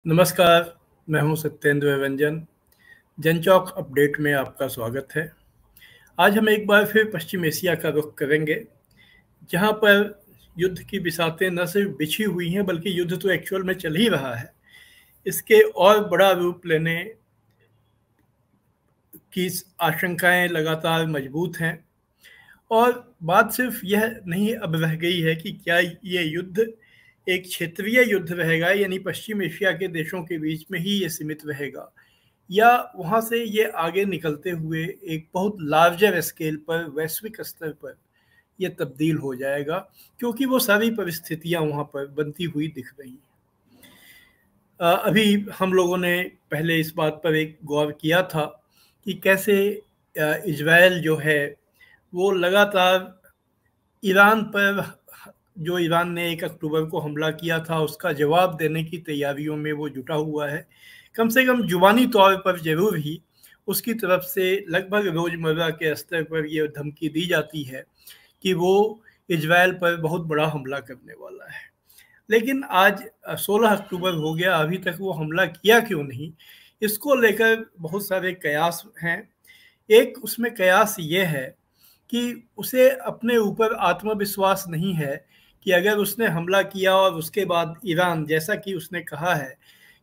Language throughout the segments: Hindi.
नमस्कार, मैं हूं सत्येंद्र रंजन। जनचौक अपडेट में आपका स्वागत है। आज हम एक बार फिर पश्चिम एशिया का रुख करेंगे, जहां पर युद्ध की बिसातें न सिर्फ बिछी हुई हैं, बल्कि युद्ध तो एक्चुअल में चल ही रहा है। इसके और बड़ा रूप लेने की आशंकाएं लगातार मजबूत हैं। और बात सिर्फ यह नहीं अब रह गई है कि क्या ये युद्ध एक क्षेत्रीय युद्ध रहेगा, यानी पश्चिम एशिया के देशों के बीच में ही ये सीमित रहेगा, या वहाँ से ये आगे निकलते हुए एक बहुत लार्जर स्केल पर, वैश्विक स्तर पर ये तब्दील हो जाएगा, क्योंकि वो सारी परिस्थितियाँ वहाँ पर बनती हुई दिख रही हैं। अभी हम लोगों ने पहले इस बात पर एक गौर किया था कि कैसे इजराइल जो है वो लगातार ईरान पर, जो ईरान ने 1 अक्टूबर को हमला किया था, उसका जवाब देने की तैयारियों में वो जुटा हुआ है। कम से कम जुबानी तौर पर ज़रूर ही उसकी तरफ से लगभग रोज़मर्रा के स्तर पर ये धमकी दी जाती है कि वो इजराइल पर बहुत बड़ा हमला करने वाला है। लेकिन आज 16 अक्टूबर हो गया, अभी तक वो हमला किया क्यों नहीं, इसको लेकर बहुत सारे कयास हैं। एक उसमें कयास ये है कि उसे अपने ऊपर आत्मविश्वास नहीं है कि अगर उसने हमला किया और उसके बाद ईरान, जैसा कि उसने कहा है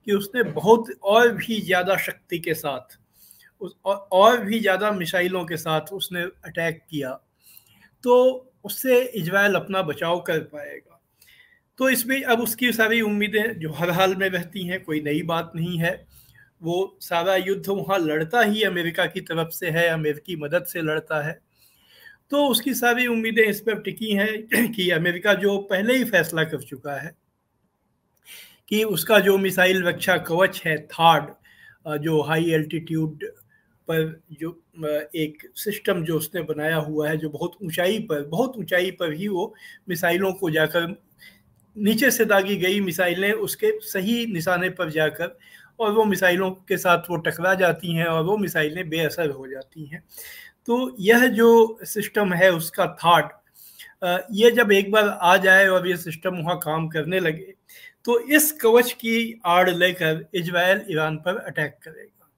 कि उसने बहुत और भी ज़्यादा शक्ति के साथ और भी ज़्यादा मिसाइलों के साथ उसने अटैक किया, तो उससे इजराइल अपना बचाव कर पाएगा। तो इसमें अब उसकी सारी उम्मीदें जो हर हाल में रहती हैं, कोई नई बात नहीं है। वो सारा युद्ध वहाँ लड़ता ही अमेरिका की तरफ से है, अमेरिकी मदद से लड़ता है। तो उसकी सारी उम्मीदें इस पर टिकी हैं कि अमेरिका जो पहले ही फैसला कर चुका है कि उसका जो मिसाइल रक्षा कवच है थाड, जो हाई एल्टीट्यूड पर जो एक सिस्टम जो उसने बनाया हुआ है, जो बहुत ऊंचाई पर ही वो मिसाइलों को जाकर, नीचे से दागी गई मिसाइलें उसके सही निशाने पर जाकर, और वो मिसाइलों के साथ वो टकरा जाती हैं और वो मिसाइलें बेअसर हो जाती हैं। तो यह जो सिस्टम है उसका थाट, ये जब एक बार आ जाए और ये सिस्टम वहाँ काम करने लगे, तो इस कवच की आड़ लेकर इजराइल ईरान पर अटैक करेगा।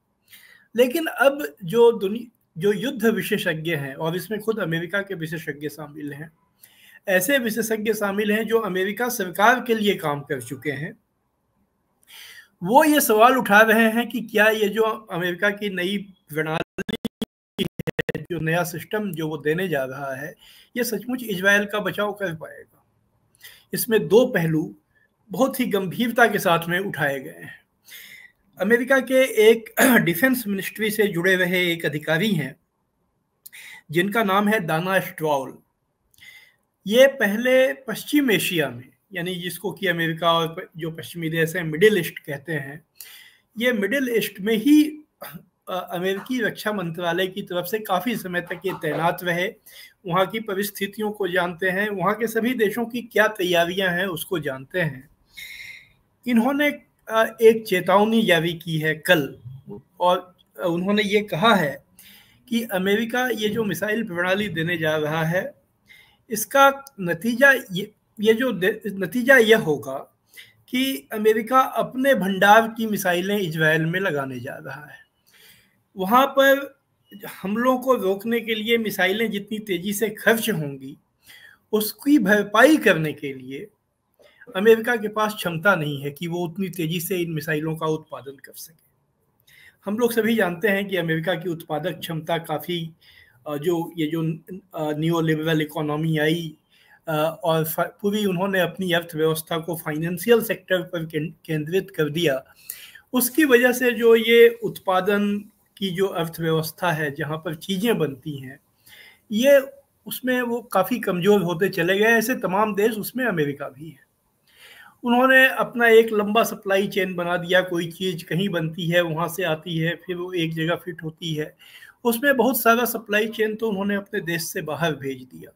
लेकिन अब जो युद्ध विशेषज्ञ हैं, और इसमें खुद अमेरिका के विशेषज्ञ शामिल हैं, ऐसे विशेषज्ञ शामिल हैं जो अमेरिका सरकार के लिए काम कर चुके हैं, वो ये सवाल उठा रहे हैं कि क्या ये जो अमेरिका की नई प्रणाली है, जो नया सिस्टम जो वो देने जा रहा है, ये सचमुच इजराइल का बचाव कर पाएगा। इसमें दो पहलू बहुत ही गंभीरता के साथ में उठाए गए हैं। अमेरिका के एक डिफेंस मिनिस्ट्री से जुड़े रहे एक अधिकारी हैं जिनका नाम है दाना स्ट्रॉल। ये पहले पश्चिम एशिया में, यानी जिसको कि अमेरिका और जो पश्चिमी देश है मिडिल ईस्ट कहते हैं, ये मिडिल ईस्ट में ही अमेरिकी रक्षा मंत्रालय की तरफ से काफ़ी समय तक ये तैनात रहे। वहाँ की परिस्थितियों को जानते हैं, वहाँ के सभी देशों की क्या तैयारियां हैं उसको जानते हैं। इन्होंने एक चेतावनी जारी की है कल, और उन्होंने ये कहा है कि अमेरिका ये जो मिसाइल प्रणाली देने जा रहा है, इसका नतीजा नतीजा यह होगा कि अमेरिका अपने भंडार की मिसाइलें इजराइल में लगाने जा रहा है। वहाँ पर हमलों को रोकने के लिए मिसाइलें जितनी तेजी से खर्च होंगी, उसकी भरपाई करने के लिए अमेरिका के पास क्षमता नहीं है कि वो उतनी तेजी से इन मिसाइलों का उत्पादन कर सके। हम लोग सभी जानते हैं कि अमेरिका की उत्पादक क्षमता काफ़ी, जो न्यू लिबरल इकोनॉमी आई और पूरी उन्होंने अपनी अर्थव्यवस्था को फाइनेंशियल सेक्टर पर केंद्रित कर दिया, उसकी वजह से जो ये उत्पादन की जो अर्थव्यवस्था है, जहाँ पर चीज़ें बनती हैं, ये उसमें वो काफ़ी कमज़ोर होते चले गए। ऐसे तमाम देश, उसमें अमेरिका भी है। उन्होंने अपना एक लंबा सप्लाई चेन बना दिया, कोई चीज़ कहीं बनती है, वहाँ से आती है, फिर वो एक जगह फिट होती है। उसमें बहुत सारा सप्लाई चेन तो उन्होंने अपने देश से बाहर भेज दिया।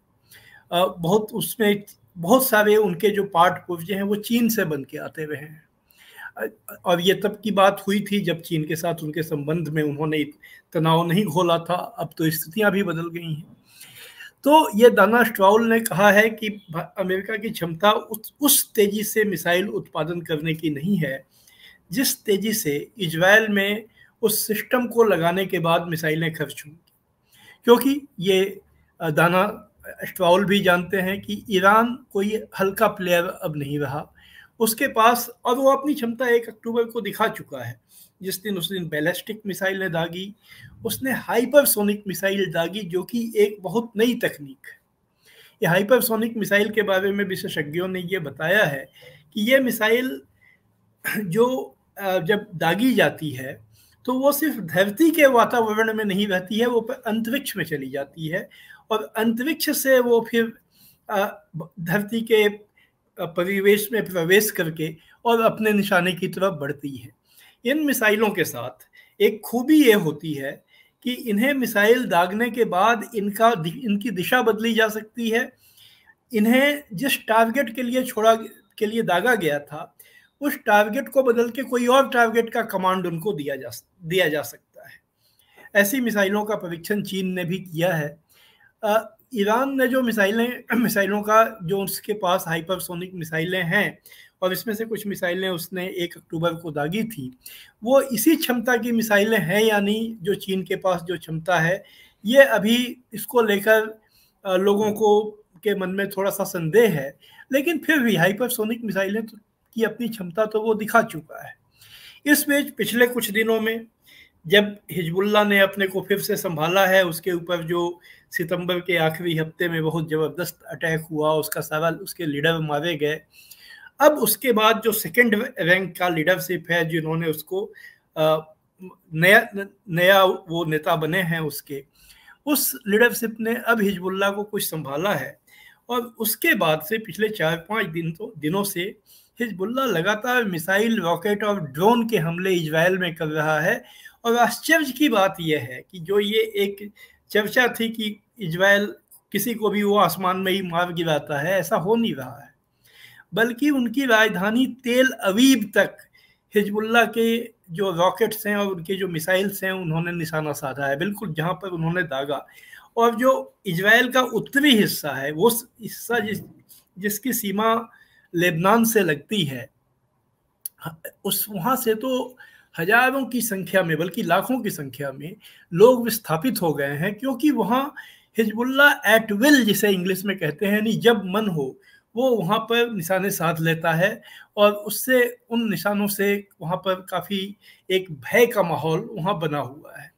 उसमें बहुत सारे उनके जो पार्ट पुर्जे हैं वो चीन से बन के आते रहे हैं। और ये तब की बात हुई थी जब चीन के साथ उनके संबंध में उन्होंने तनाव नहीं घोला था। अब तो स्थितियां भी बदल गई हैं। तो ये दाना स्ट्रॉल ने कहा है कि अमेरिका की क्षमता उस तेजी से मिसाइल उत्पादन करने की नहीं है जिस तेजी से इजराइल में उस सिस्टम को लगाने के बाद मिसाइलें खर्च हुई, क्योंकि ये दाना स्ट्रॉल भी जानते हैं कि ईरान कोई हल्का प्लेयर अब नहीं रहा उसके पास, और वो अपनी क्षमता 1 अक्टूबर को दिखा चुका है। जिस दिन उस दिन बैलिस्टिक मिसाइलें दागी, उसने हाइपरसोनिक मिसाइल दागी, जो कि एक बहुत नई तकनीक है। ये हाइपरसोनिक मिसाइल के बारे में विशेषज्ञों ने ये बताया है कि ये मिसाइल जो जब दागी जाती है तो वो सिर्फ धरती के वातावरण में नहीं रहती है, वो अंतरिक्ष में चली जाती है और अंतरिक्ष से वो फिर धरती के परिवेश में प्रवेश करके और अपने निशाने की तरफ बढ़ती है। इन मिसाइलों के साथ एक खूबी ये होती है कि इन्हें मिसाइल दागने के बाद इनकी दिशा बदली जा सकती है। इन्हें जिस टारगेट के लिए दागा गया था, उस टारगेट को बदल के कोई और टारगेट का कमांड उनको दिया जा सकता है। ऐसी मिसाइलों का परीक्षण चीन ने भी किया है। ईरान ने जो मिसाइलों का जो उसके पास हाइपरसोनिक मिसाइलें हैं, और इसमें से कुछ मिसाइलें उसने 1 अक्टूबर को दागी थी, वो इसी क्षमता की मिसाइलें हैं या नहीं, जो चीन के पास जो क्षमता है, ये अभी इसको लेकर लोगों को के मन में थोड़ा सा संदेह है। लेकिन फिर भी हाइपरसोनिक मिसाइलें की अपनी क्षमता तो वो दिखा चुका है। इस बीच पिछले कुछ दिनों में जब हिजबुल्लाह ने अपने को फिर से संभाला है, उसके ऊपर जो सितंबर के आखिरी हफ्ते में बहुत ज़बरदस्त अटैक हुआ, उसका सवाल उसके लीडर मारे गए। अब उसके बाद जो सेकंड रैंक का लीडरशिप है, जिन्होंने उसको नया वो नेता बने हैं, उस लीडरशिप ने अब हिजबुल्लाह को कुछ संभाला है। और उसके बाद से पिछले 4-5 दिनों से हिजबुल्लाह लगातार मिसाइल, रॉकेट और ड्रोन के हमले इजराइल में कर रहा है। और आश्चर्य की बात यह है कि जो ये एक चर्चा थी कि इजराइल किसी को भी वो आसमान में ही मार गिराता है, ऐसा हो नहीं रहा है, बल्कि उनकी राजधानी तेल अवीव तक हिजबुल्लाह के जो रॉकेट्स हैं और उनके जो मिसाइल्स हैं, उन्होंने निशाना साधा है, बिल्कुल जहाँ पर उन्होंने दागा। और जो इजराइल का उत्तरी हिस्सा है, वो हिस्सा जिसकी सीमा लेबनान से लगती है, वहाँ से तो हजारों की संख्या में, बल्कि लाखों की संख्या में लोग विस्थापित हो गए हैं, क्योंकि वहाँ हिजबुल्लाह एट विल, जिसे इंग्लिश में कहते हैं, नहीं जब मन हो वो वहाँ पर निशाने साध लेता है। और उससे, उन निशानों से वहाँ पर काफ़ी एक भय का माहौल वहाँ बना हुआ है।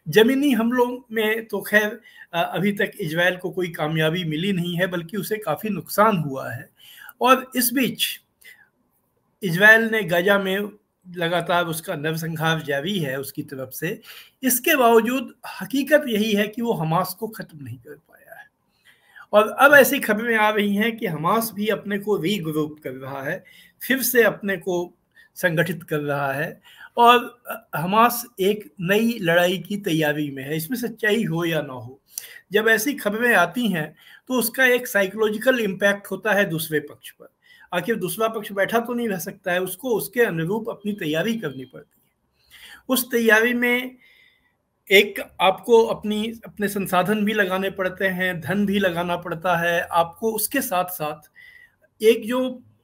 ज़मीनी हमलों में तो खैर अभी तक इजराइल को कोई कामयाबी मिली नहीं है, बल्कि उसे काफ़ी नुकसान हुआ है। और इस बीच इजराइल ने गाजा में लगातार उसका नरसंहार जारी है उसकी तरफ से। इसके बावजूद हकीकत यही है कि वो हमास को ख़त्म नहीं कर पाया है। और अब ऐसी खबरें आ रही हैं कि हमास भी अपने को रीग्रुप कर रहा है, फिर से अपने को संगठित कर रहा है, और हमास एक नई लड़ाई की तैयारी में है। इसमें सच्चाई हो या ना हो, जब ऐसी खबरें आती हैं तो उसका एक साइकोलॉजिकल इम्पैक्ट होता है दूसरे पक्ष पर। आखिर दूसरा पक्ष बैठा तो नहीं रह सकता है, उसको उसके अनुरूप अपनी तैयारी करनी पड़ती है। उस तैयारी में एक आपको अपने संसाधन भी लगाने पड़ते हैं, धन भी लगाना पड़ता है आपको। उसके साथ साथ एक जो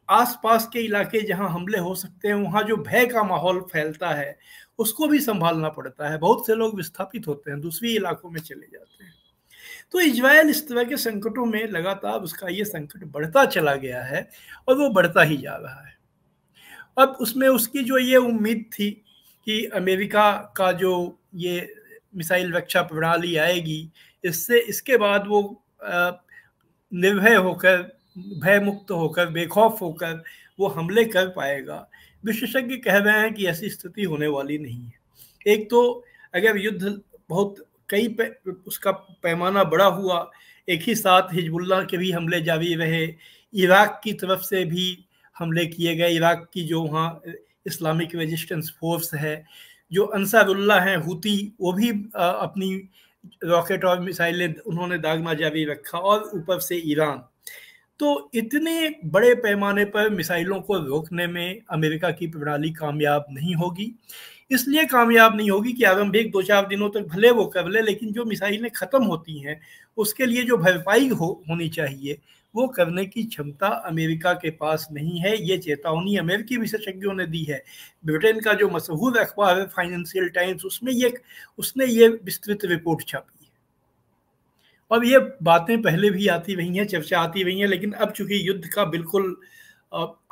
आसपास के इलाके जहां हमले हो सकते हैं, वहां जो भय का माहौल फैलता है, उसको भी संभालना पड़ता है। बहुत से लोग विस्थापित होते हैं, दूसरी इलाकों में चले जाते हैं। तो इजराइल इस तरह के संकटों में लगातार उसका ये संकट बढ़ता चला गया है, और वो बढ़ता ही जा रहा है। अब उसमें उसकी जो ये उम्मीद थी कि अमेरिका का जो ये मिसाइल रक्षा प्रणाली आएगी, इसके बाद वो निर्भय होकर, भय मुक्त होकर, बेखौफ होकर वो हमले कर पाएगा। विशेषज्ञ कह रहे हैं कि ऐसी स्थिति होने वाली नहीं है। एक तो अगर युद्ध बहुत उसका पैमाना बड़ा हुआ, एक ही साथ हिजबुल्लाह के भी हमले जारी रहे, इराक की तरफ से भी हमले किए गए, इराक की जो वहाँ इस्लामिक रेजिस्टेंस फोर्स है, जो अंसारुल्लाह हैं हुती, वो भी अपनी रॉकेट और मिसाइलें उन्होंने दागना जारी रखा, और ऊपर से ईरान। तो इतने बड़े पैमाने पर मिसाइलों को रोकने में अमेरिका की प्रणाली कामयाब नहीं होगी। इसलिए कामयाब नहीं होगी कि आरंभिक 2-4 दिनों तक भले वो कर ले, लेकिन जो मिसाइलें ख़त्म होती हैं उसके लिए जो भरपाई होनी चाहिए वो करने की क्षमता अमेरिका के पास नहीं है। ये चेतावनी अमेरिकी विशेषज्ञों ने दी है। ब्रिटेन का जो मशहूर अखबार है फाइनेंशियल टाइम्स, उसने ये विस्तृत रिपोर्ट छापी है। और ये बातें पहले भी आती रही हैं, चर्चा आती रही हैं, लेकिन अब चूंकि युद्ध का बिल्कुल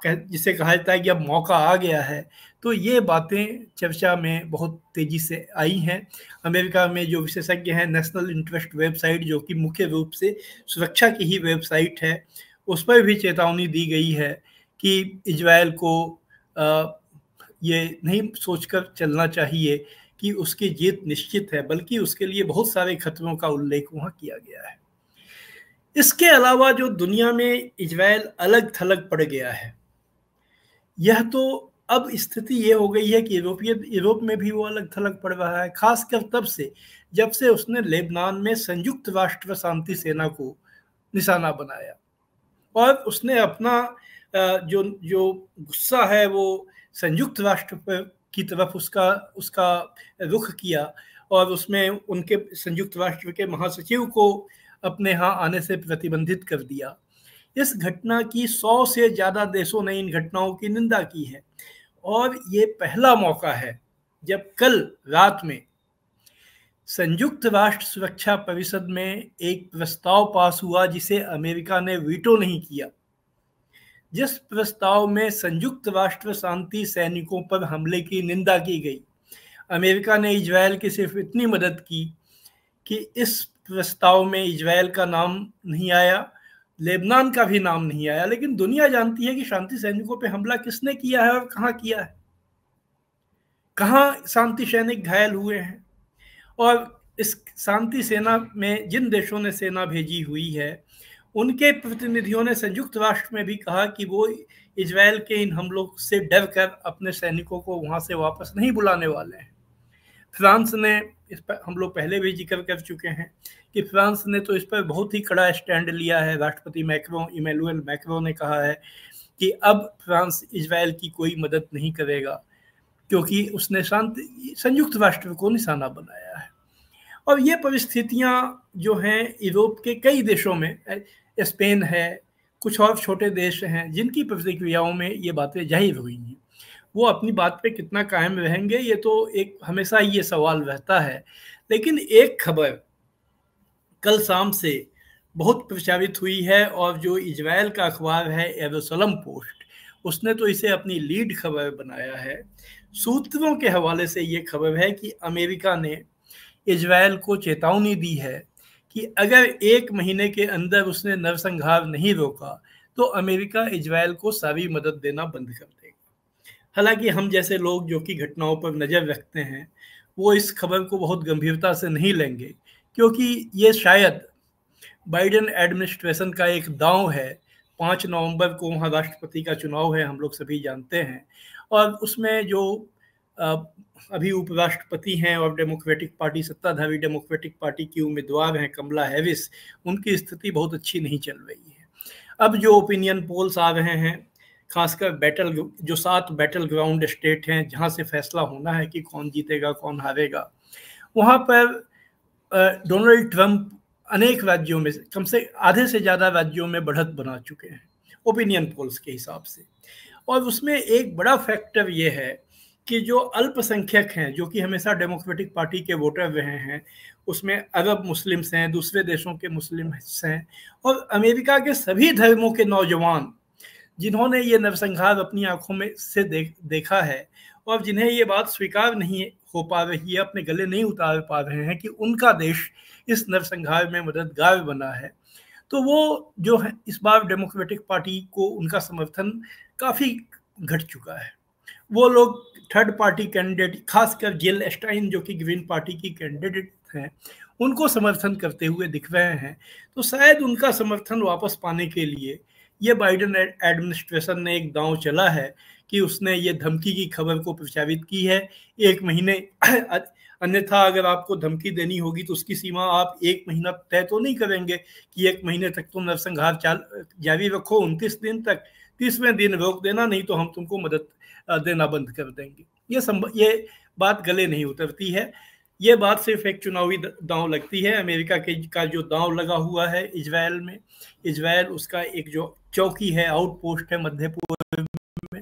जिसे कहा जाता है कि अब मौका आ गया है, तो ये बातें चर्चा में बहुत तेजी से आई हैं। अमेरिका में जो विशेषज्ञ हैं, नेशनल इंटरेस्ट वेबसाइट जो कि मुख्य रूप से सुरक्षा की ही वेबसाइट है, उस पर भी चेतावनी दी गई है कि इजराइल को ये नहीं सोचकर चलना चाहिए कि उसकी जीत निश्चित है, बल्कि उसके लिए बहुत सारे खतरों का उल्लेख वहाँ किया गया है। इसके अलावा जो दुनिया में इजराइल अलग थलग पड़ गया है, यह तो अब स्थिति ये हो गई है कि यूरोप में भी वो अलग थलग पड़ रहा है, खासकर तब से जब से उसने लेबनान में संयुक्त राष्ट्र शांति सेना को निशाना बनाया और उसने अपना जो गुस्सा है वो संयुक्त राष्ट्र की तरफ उसका रुख किया और उसमें उनके संयुक्त राष्ट्र के महासचिव को अपने यहाँ आने से प्रतिबंधित कर दिया। इस घटना की 100 से ज़्यादा देशों ने इन घटनाओं की निंदा की है और ये पहला मौका है जब कल रात में संयुक्त राष्ट्र सुरक्षा परिषद में एक प्रस्ताव पास हुआ जिसे अमेरिका ने वीटो नहीं किया, जिस प्रस्ताव में संयुक्त राष्ट्र शांति सैनिकों पर हमले की निंदा की गई। अमेरिका ने इजराइल की सिर्फ इतनी मदद की कि इस प्रस्ताव में इजराइल का नाम नहीं आया, लेबनान का भी नाम नहीं आया, लेकिन दुनिया जानती है कि शांति सैनिकों पे हमला किसने किया है और कहाँ किया है, कहाँ शांति सैनिक घायल हुए हैं। और इस शांति सेना में जिन देशों ने सेना भेजी हुई है उनके प्रतिनिधियों ने संयुक्त राष्ट्र में भी कहा कि वो इजराइल के इन हमलों से डर कर अपने सैनिकों को वहाँ से वापस नहीं बुलाने वाले हैं। फ्रांस ने इस पर, हम लोग पहले भी जिक्र कर चुके हैं कि फ्रांस ने तो इस पर बहुत ही कड़ा स्टैंड लिया है। राष्ट्रपति इमैनुअल मैक्रों ने कहा है कि अब फ्रांस इजराइल की कोई मदद नहीं करेगा क्योंकि उसने संयुक्त राष्ट्र को निशाना बनाया है। और ये परिस्थितियां जो हैं यूरोप के कई देशों में, स्पेन है, कुछ और छोटे देश हैं जिनकी प्रतिक्रियाओं में ये बातें जाहिर हुई हैं। वो अपनी बात पे कितना कायम रहेंगे ये तो एक हमेशा ही ये सवाल रहता है। लेकिन एक खबर कल शाम से बहुत प्रचारित हुई है और जो इजराइल का अखबार है यरूशलेम पोस्ट, उसने तो इसे अपनी लीड खबर बनाया है। सूत्रों के हवाले से ये खबर है कि अमेरिका ने इजराइल को चेतावनी दी है कि अगर 1 महीने के अंदर उसने नरसंहार नहीं रोका तो अमेरिका इजराइल को सारी मदद देना बंद कर देगा। हालांकि हम जैसे लोग जो कि घटनाओं पर नज़र रखते हैं वो इस खबर को बहुत गंभीरता से नहीं लेंगे क्योंकि ये शायद बाइडेन एडमिनिस्ट्रेशन का एक दांव है। 5 नवंबर को वहाँ राष्ट्रपति का चुनाव है, हम लोग सभी जानते हैं, और उसमें जो अभी उपराष्ट्रपति हैं और डेमोक्रेटिक पार्टी, सत्ताधारी डेमोक्रेटिक पार्टी की उम्मीदवार हैं कमला हैरिस, उनकी स्थिति बहुत अच्छी नहीं चल रही है। अब जो ओपिनियन पोल्स आ रहे हैं, खासकर जो 7 बैटल ग्राउंड स्टेट हैं जहां से फैसला होना है कि कौन जीतेगा कौन हारेगा, वहां पर डोनाल्ड ट्रंप अनेक राज्यों में, कम से आधे से ज़्यादा राज्यों में बढ़त बना चुके हैं ओपिनियन पोल्स के हिसाब से। और उसमें एक बड़ा फैक्टर ये है कि जो अल्पसंख्यक हैं, जो कि हमेशा डेमोक्रेटिक पार्टी के वोटर रहे हैं, उसमें अरब मुस्लिम्स हैं, दूसरे देशों के मुस्लिम्स हैं और अमेरिका के सभी धर्मों के नौजवान जिन्होंने ये नरसंहार अपनी आंखों में से देखा है और जिन्हें ये बात स्वीकार नहीं हो पा रही है, अपने गले नहीं उतार पा रहे हैं कि उनका देश इस नरसंहार में मददगार बना है, तो वो जो है इस बार डेमोक्रेटिक पार्टी को उनका समर्थन काफ़ी घट चुका है। वो लोग थर्ड पार्टी कैंडिडेट, खासकर जिल स्टाइन जो कि ग्रीन पार्टी की कैंडिडेट हैं, उनको समर्थन करते हुए दिख रहे हैं। तो शायद उनका समर्थन वापस पाने के लिए ये बाइडेन एडमिनिस्ट्रेशन ने एक दांव चला है कि उसने ये धमकी की खबर को प्रचारित की है 1 महीने। अन्यथा अगर आपको धमकी देनी होगी तो उसकी सीमा आप 1 महीना तय तो नहीं करेंगे कि 1 महीने तक तुम नरसंहार जारी रखो, 29 दिन तक, 30वें दिन रोक देना, नहीं तो हम तुमको मदद देना बंद कर देंगे। ये बात गले नहीं उतरती है। ये बात सिर्फ एक चुनावी दांव लगती है। अमेरिका का जो दांव लगा हुआ है इजराइल में, इजराइल उसका एक जो चौकी है, आउटपोस्ट है मध्य पूर्व में,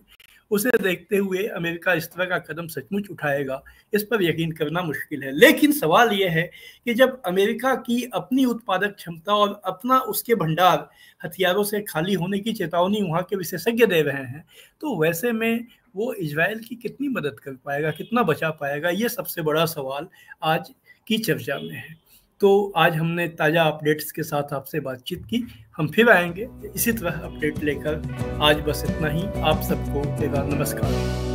उसे देखते हुए अमेरिका इस तरह का कदम सचमुच उठाएगा, इस पर यकीन करना मुश्किल है। लेकिन सवाल यह है कि जब अमेरिका की अपनी उत्पादक क्षमता और अपना उसके भंडार हथियारों से खाली होने की चेतावनी वहाँ के विशेषज्ञ दे रहे हैं, तो वैसे में वो इजराइल की कितनी मदद कर पाएगा, कितना बचा पाएगा, ये सबसे बड़ा सवाल आज की चर्चा में है। तो आज हमने ताज़ा अपडेट्स के साथ आपसे बातचीत की। हम फिर आएंगे इसी तरह अपडेट लेकर। आज बस इतना ही। आप सबको मेरा नमस्कार।